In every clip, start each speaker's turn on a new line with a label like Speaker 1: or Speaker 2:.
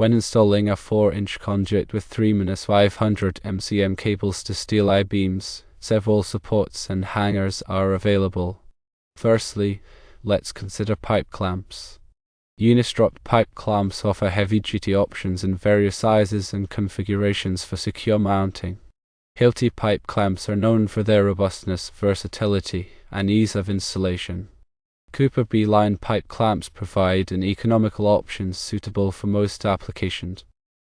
Speaker 1: When installing a 4-inch conduit with 3-500 mcm cables to steel I-beams, several supports and hangers are available. Firstly, let's consider pipe clamps. Unistrut pipe clamps offer heavy-duty options in various sizes and configurations for secure mounting. Hilti pipe clamps are known for their robustness, versatility, and ease of installation. Cooper B-line pipe clamps provide an economical option suitable for most applications.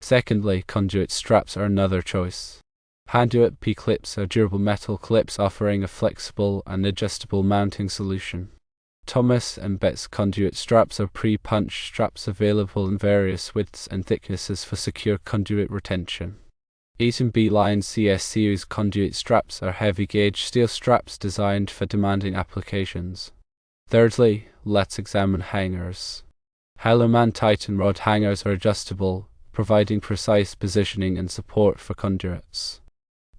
Speaker 1: Secondly, conduit straps are another choice. Conduit P-clips are durable metal clips offering a flexible and adjustable mounting solution. Thomas & Betts conduit straps are pre-punched straps available in various widths and thicknesses for secure conduit retention. Eaton B-line CS series conduit straps are heavy-gauge steel straps designed for demanding applications. Thirdly, let's examine hangers. Hellermann Titan rod hangers are adjustable, providing precise positioning and support for conduits.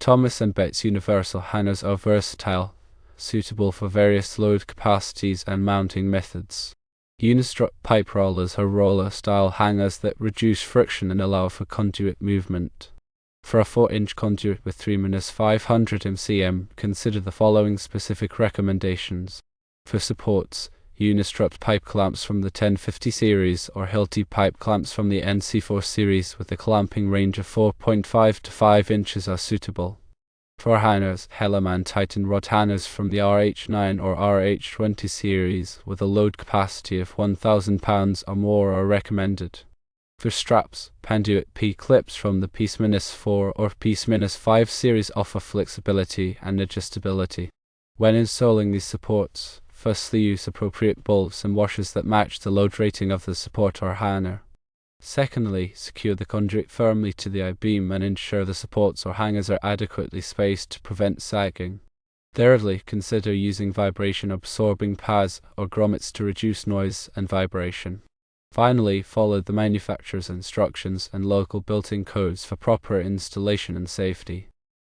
Speaker 1: Thomas & Betts universal hangers are versatile, suitable for various load capacities and mounting methods. Unistrut pipe rollers are roller-style hangers that reduce friction and allow for conduit movement. For a 4-inch conduit with 3-500 mcm, consider the following specific recommendations. For supports, Unistrut pipe clamps from the 1050 series or Hilti pipe clamps from the NC4 series with a clamping range of 4.5 to 5 inches are suitable. For hangers, Hellermann Titan rod hangers from the RH9 or RH20 series with a load capacity of 1,000 pounds or more are recommended. For straps, Conduit P-clips from the P-4 or P-5 series offer flexibility and adjustability. When installing these supports, firstly use appropriate bolts and washers that match the load rating of the support or hanger. Secondly, secure the conduit firmly to the I-beam and ensure the supports or hangers are adequately spaced to prevent sagging. Thirdly, consider using vibration-absorbing pads or grommets to reduce noise and vibration. Finally, follow the manufacturer's instructions and local built-in codes for proper installation and safety.